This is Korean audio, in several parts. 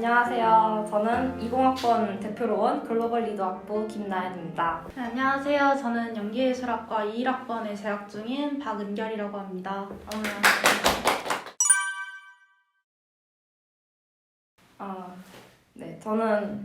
안녕하세요. 저는 20학번 대표로 온 글로벌 리더학부 김나연입니다. 네, 안녕하세요. 저는 연기예술학과 21학번에 재학 중인 박은결이라고 합니다. 네, 저는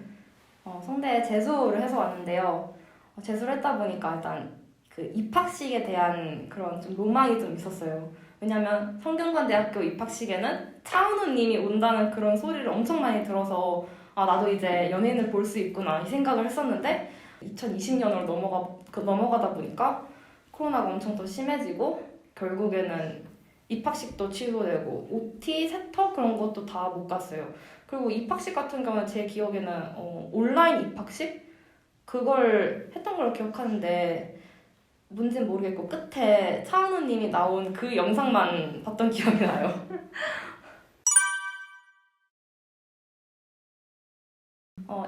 성대에 재수를 해서 왔는데요. 재수를 했다 보니까 일단 그 입학식에 대한 그런 좀 로망이 좀 있었어요. 왜냐면 성균관대학교 입학식에는 차은우님이 온다는 그런 소리를 엄청 많이 들어서 나도 이제 연예인을 볼 수 있구나 이 생각을 했었는데 2020년으로 넘어가다 보니까 코로나가 엄청 더 심해지고 결국에는 입학식도 취소되고 OT, 세터 그런 것도 다 못 갔어요. 그리고 입학식 같은 경우는 제 기억에는 온라인 입학식? 그걸 했던 걸로 기억하는데 뭔지는 모르겠고 끝에 차은우님이 나온 그 영상만 봤던 기억이 나요.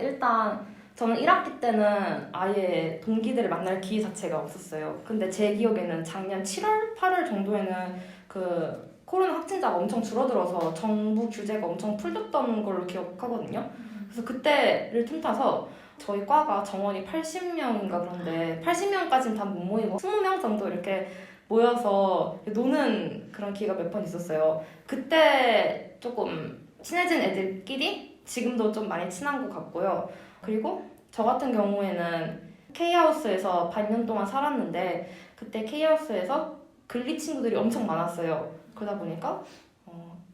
일단 저는 1학기 때는 아예 동기들을 만날 기회 자체가 없었어요. 근데 제 기억에는 작년 7월, 8월 정도에는 그 코로나 확진자가 엄청 줄어들어서 정부 규제가 엄청 풀렸던 걸로 기억하거든요. 그래서 그때를 틈타서 저희 과가 정원이 80명인가 그런데 80명까지는 다 못 모이고 20명 정도 이렇게 모여서 노는 그런 기회가 몇 번 있었어요. 그때 조금 친해진 애들끼리 지금도 좀 많이 친한 것 같고요. 그리고 저 같은 경우에는 K하우스에서 반년 동안 살았는데 그때 K하우스에서 글리 친구들이 엄청 많았어요. 그러다 보니까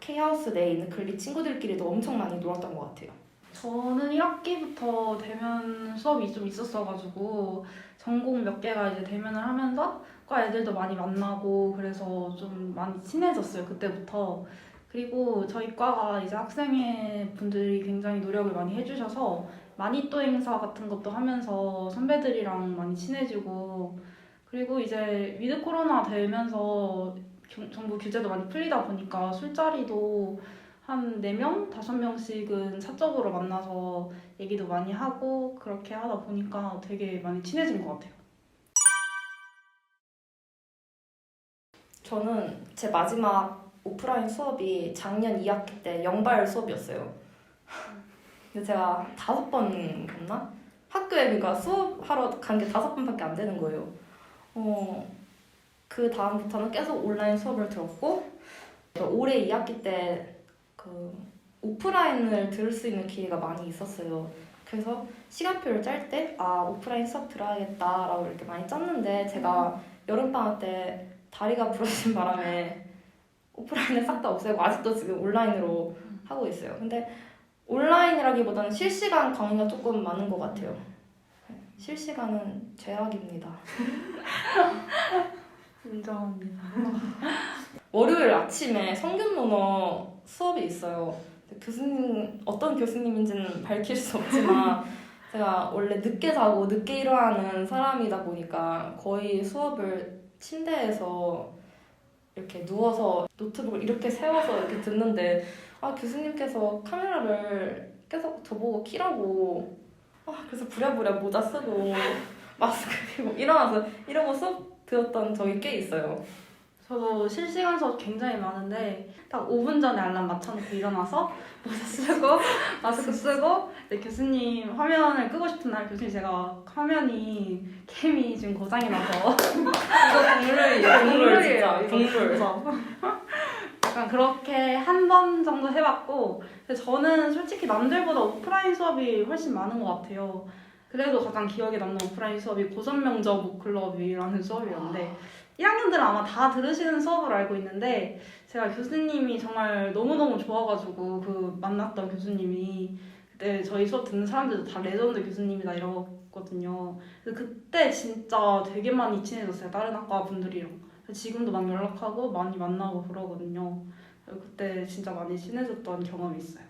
K하우스 내에 있는 글리 친구들끼리도 엄청 많이 놀았던 것 같아요. 저는 1학기부터 대면 수업이 좀 있었어가지고 전공 몇 개가 이제 대면을 하면서 과 애들도 많이 만나고 그래서 좀 많이 친해졌어요, 그때부터. 그리고 저희 과가 이제 학생회 분들이 굉장히 노력을 많이 해주셔서 마니또 행사 같은 것도 하면서 선배들이랑 많이 친해지고, 그리고 이제 위드 코로나 되면서 정부 규제도 많이 풀리다 보니까 술자리도 한 4명, 5명씩은 사적으로 만나서 얘기도 많이 하고 그렇게 하다 보니까 되게 많이 친해진 것 같아요. 저는 제 마지막 오프라인 수업이 작년 2학기 때 영발 수업이었어요. 근데 제가 5번 갔나? 학교에 그러니까 수업하러 간 게 5번밖에 안 되는 거예요. 그 다음부터는 계속 온라인 수업을 들었고 올해 2학기 때 그 오프라인을 들을 수 있는 기회가 많이 있었어요. 그래서 시간표를 짤 때 오프라인 수업 들어야겠다라고 이렇게 많이 짰는데 제가 여름방학 때 다리가 부러진 바람에 오프라인을 싹 다 없애고 아직도 지금 온라인으로 하고 있어요. 근데 온라인이라기보다는 실시간 강의가 조금 많은 것 같아요. 실시간은 죄악입니다. 인정합니다. 월요일 아침에 성균론어 수업이 있어요. 교수님, 어떤 교수님인지는 밝힐 수 없지만 제가 원래 늦게 자고 늦게 일어나는 사람이다 보니까 거의 수업을 침대에서 이렇게 누워서 노트북을 이렇게 세워서 이렇게 듣는데 교수님께서 카메라를 계속 저보고 키라고 그래서 부랴부랴 모자 쓰고 마스크 끼고 일어나서 이러고 수업 들었던 적이 꽤 있어요. 저도 실시간 수업 굉장히 많은데 딱 5분 전에 알람 맞춰놓고 일어나서 모자 쓰고 마스크 쓰고 교수님 화면을 끄고 싶은 날 교수님 제가 화면이 캠이 지금 고장이 나서 이거 동물이에요. 진짜 동물. 그래서 약간 그렇게 한 번 정도 해봤고, 근데 저는 솔직히 남들보다 오프라인 수업이 훨씬 많은 것 같아요. 그래도 가장 기억에 남는 오프라인 수업이 고전명저 북클럽이라는 수업이었는데 1학년들은 아마 다 들으시는 수업으로 알고 있는데 제가 교수님이 정말 너무너무 좋아가지고 그 만났던 교수님이 그때 저희 수업 듣는 사람들도 다 레전드 교수님이다 이러거든요. 그래서 그때 진짜 되게 많이 친해졌어요, 다른 학과 분들이랑. 지금도 막 연락하고 많이 만나고 그러거든요. 그때 진짜 많이 친해졌던 경험이 있어요.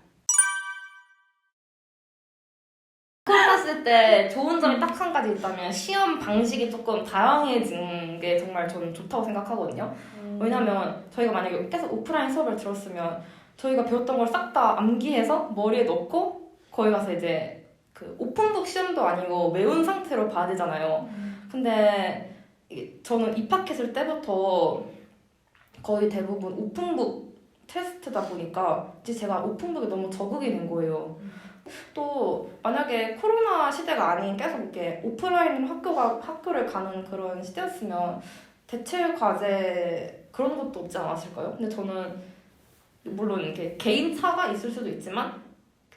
했을 때 좋은 점이 딱 한 가지 있다면 시험 방식이 조금 다양해진 게 정말 저는 좋다고 생각하거든요. 왜냐면 저희가 만약에 계속 오프라인 수업을 들었으면 저희가 배웠던 걸 싹 다 암기해서 머리에 넣고 거기 가서 이제 그 오픈북 시험도 아니고 외운 상태로 봐야 되잖아요. 근데 저는 입학했을 때부터 거의 대부분 오픈북 테스트다 보니까 이제 제가 오픈북에 너무 적응이 된 거예요. 또 만약에 코로나 시대가 아닌 계속 이렇게 오프라인 학교를 가는 그런 시대였으면 대체 과제 그런 것도 없지 않았을까요? 근데 저는 물론 이렇게 개인 차가 있을 수도 있지만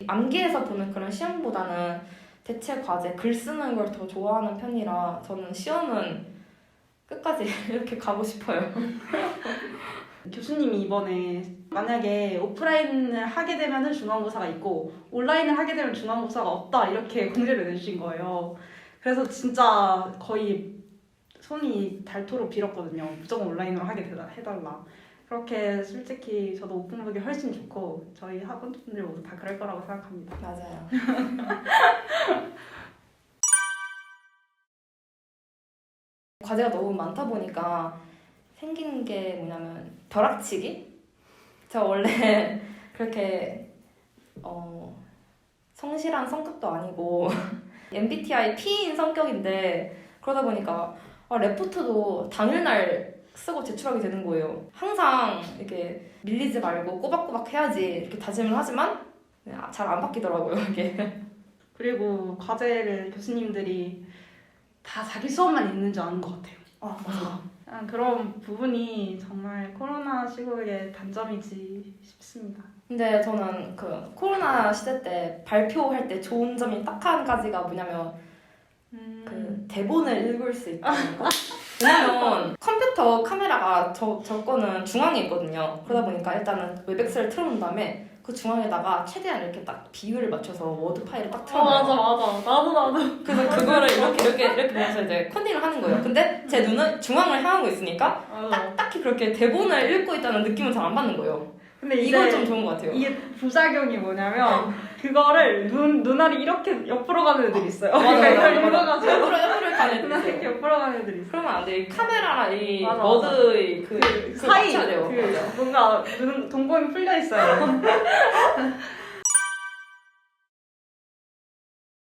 암기해서 보는 그런 시험보다는 대체 과제 글 쓰는 걸 더 좋아하는 편이라 저는 시험은 끝까지 이렇게 가고 싶어요. 교수님이 이번에 만약에 오프라인을 하게 되면은 중간고사가 있고 온라인을 하게 되면 중간고사가 없다 이렇게 공지를 내주신 거예요. 그래서 진짜 거의 손이 닳도록 빌었거든요. 무조건 온라인으로 하게 해달라. 그렇게 솔직히 저도 오픈북이 훨씬 좋고 저희 학원분들 모두 다 그럴 거라고 생각합니다. 맞아요. 과제가 너무 많다 보니까 생긴 게 뭐냐면 벼락치기? 제가 원래 그렇게 성실한 성격도 아니고 MBTI P인 성격인데 그러다 보니까 레포트도 당일날 쓰고 제출하게 되는 거예요. 항상 이렇게 밀리지 말고 꼬박꼬박 해야지 이렇게 다짐을 하지만 잘 안 바뀌더라고요, 이게. 그리고 과제를 교수님들이 다 자기 수업만 있는 줄 아는 것 같아요. 맞아. 그런 부분이 정말 코로나 시국의 단점이지 싶습니다. 근데 저는 그 코로나 시대 때 발표할 때 좋은 점이 딱 한 가지가 뭐냐면 그 대본을 읽을 수 있다는 거. 왜냐면 컴퓨터 카메라가 저 거는 중앙에 있거든요. 그러다 보니까 일단은 웹엑셀을 틀어놓은 다음에 그 중앙에다가 최대한 이렇게 딱 비율을 맞춰서 워드 파일을 딱 틀어놔요. 맞아. 나도. 그래서 그거를 이렇게 보면서 이제 컨닝을 하는 거예요. 근데 제 눈은 중앙을 향하고 있으니까 딱히 그렇게 대본을 읽고 있다는 느낌은 잘 안 받는 거예요. 근데 이건 좀 좋은 것 같아요. 이게 부작용이 뭐냐면 그거를 눈알이 이렇게 옆으로 가는 애들이 있어요. 맞아. 읽어가지고 옆으로 가는 애들 눈알이 있어요. 이렇게 옆으로 가는 애들이 있어요. 그러면 안 돼. 이 카메라랑 이 맞아, 워드의 그 사이 맞춰야 돼요. 뭔가 동공이 풀려 있어요.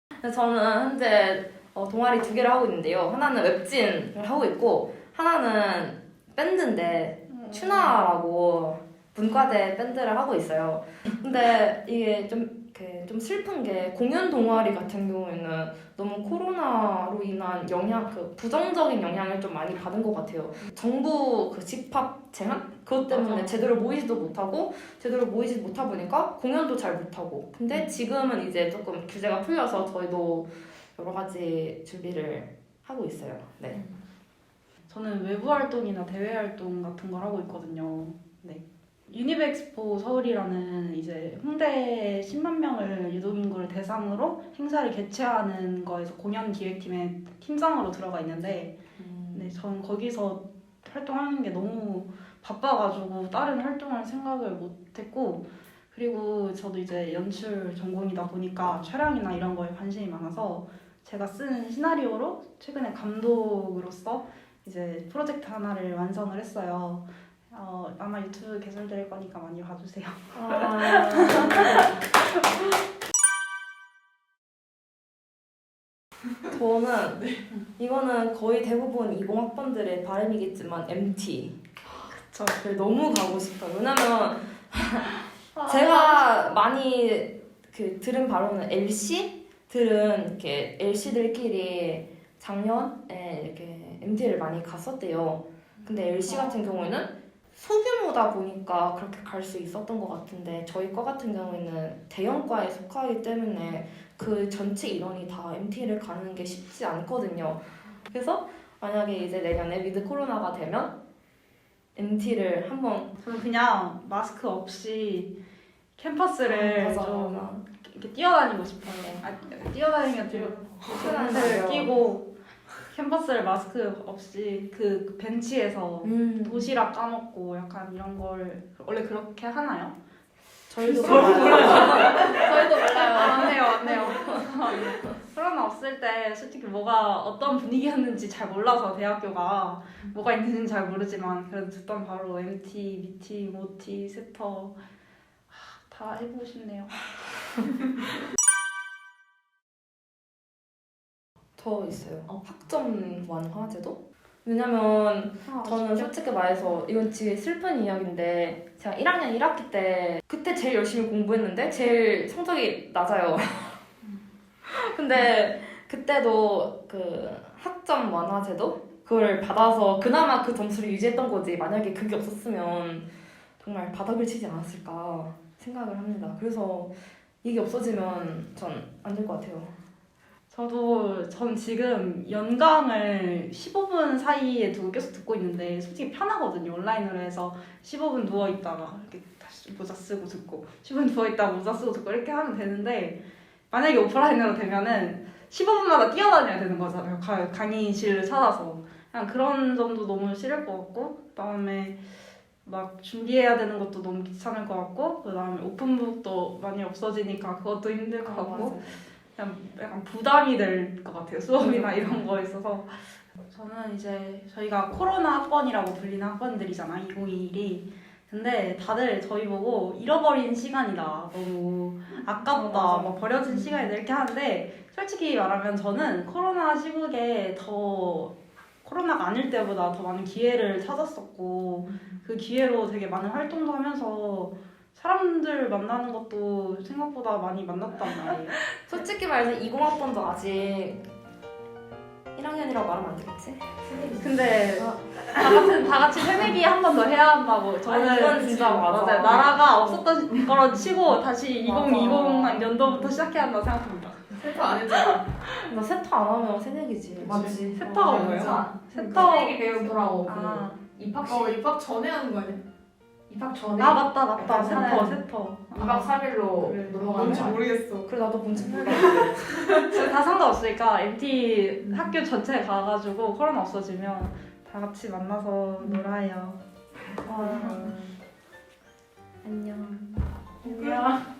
근데 저는 현재 동아리 2개를 하고 있는데요. 하나는 웹진을 하고 있고 하나는 밴드인데 추나라고 문과대 밴드를 하고 있어요. 근데 이게 좀 슬픈 게 공연 동아리 같은 경우에는 너무 코로나로 인한 부정적인 영향을 좀 많이 받은 것 같아요. 정부 그 집합 제한? 그것 때문에 제대로 모이지도 못하고 제대로 모이지 못하다 보니까 공연도 잘 못하고. 근데 지금은 이제 조금 규제가 풀려서 저희도 여러 가지 준비를 하고 있어요. 네. 저는 외부 활동이나 대외 활동 같은 걸 하고 있거든요. 네. 유니브엑스포 서울이라는 이제 홍대 10만 명을 유도인구를 대상으로 행사를 개최하는 거에서 공연 기획팀의 팀장으로 들어가 있는데, 네, 전 거기서 활동하는 게 너무 바빠가지고 다른 활동을 생각을 못했고, 그리고 저도 이제 연출 전공이다 보니까 촬영이나 이런 거에 관심이 많아서 제가 쓴 시나리오로 최근에 감독으로서 이제 프로젝트 하나를 완성을 했어요. 아마 유튜브 개설될 거니까 많이 봐주세요. 저는 이거는 거의 대부분 20학번들의 바람이겠지만 MT. 그쵸. 너무 가고 싶어요. 왜냐면 제가 많이 들은 바로는 LC들은 이렇게 LC들끼리 작년에 이렇게 MT를 많이 갔었대요. 근데 LC 같은 경우에는 소규모다 보니까 그렇게 갈 수 있었던 것 같은데 저희 과 같은 경우에는 대형과에 속하기 때문에 그 전체 인원이 다 MT를 가는 게 쉽지 않거든요. 그래서 만약에 이제 내년에 위드 코로나가 되면 MT를 한번 저는 그냥 마스크 없이 캠퍼스를 맞아. 좀 이렇게 뛰어다니고 싶어요. 뛰어다니면 마스크를 끼고 캠퍼스를 마스크 없이 그 벤치에서 도시락 까먹고 약간 이런 걸 원래 그렇게 하나요? 저희도 몰라요. 저희도 몰라요. 맞네요. 코로나 없을 때 솔직히 뭐가 어떤 분위기였는지 잘 몰라서 대학교가 뭐가 있는지는 잘 모르지만 그래도 듣던 바로 MT, BT, 모티, 세터 다 해보고 싶네요. 더 있어요. 학점 완화제도? 왜냐면 아, 저는 솔직히 말해서 이건 되게 슬픈 이야기인데 제가 1학년 1학기 때 그때 제일 열심히 공부했는데 제일 성적이 낮아요. 근데 그때도 그 학점 완화제도 그걸 받아서 그나마 그 점수를 유지했던 거지 만약에 그게 없었으면 정말 바닥을 치지 않았을까 생각을 합니다. 그래서 이게 없어지면 전 안 될 것 같아요. 전 지금 연강을 15분 사이에 두고 계속 듣고 있는데 솔직히 편하거든요. 온라인으로 해서 15분 누워있다가 이렇게 다시 모자 쓰고 듣고 15분 누워있다가 모자 쓰고 듣고 이렇게 하면 되는데 만약에 오프라인으로 되면은 15분마다 뛰어다녀야 되는 거잖아요. 강의실을 찾아서. 그냥 그런 점도 너무 싫을 것 같고 그다음에 막 준비해야 되는 것도 너무 귀찮을 것 같고 그다음에 오픈북도 많이 없어지니까 그것도 힘들 것 같고 맞아요. 그냥 약간 부담이 될 것 같아요. 수업이나 이런 거에 있어서. 저는 이제 저희가 코로나 학번이라고 불리는 학번들이잖아, 2021이. 근데 다들 저희 보고 잃어버린 시간이다. 너무 아깝다. 맞아. 막 버려진 시간이다. 이렇게 하는데 솔직히 말하면 저는 코로나 시국에 더 코로나가 아닐 때보다 더 많은 기회를 찾았었고 그 기회로 되게 많은 활동도 하면서 사람들 만나는 것도 생각보다 많이 만났단 말이에요. 솔직히 말해서 20학번도 아직 1학년이라고 말하면 안 되겠지? 근데 다 같이 새내기 한 번 더 해야 한다고. 저는 아니, 그건 진짜 맞아. 맞아요. 나라가 없었던 거로 치고 다시 2020 년도부터 시작해야 한다고 생각합니다. 세터 안 했잖아. 나 세터 안 하면 새내기지. 맞지. 세터가 어, 뭐예요? 진짜. 세터. 새내기 배우더라고. 아, 입학식. 입학 전에 하는 거 아니야? 입학 전에. 아 맞다. 약간 세터. 2박 3일로 그래. 넘어가는 뭔지 거 모르겠어. 그래 나도 뭔지 몰라. 다 상관없으니까 MT 학교 전체 가가지고 코로나 없어지면 다 같이 만나서 놀아요. 안녕. 안녕.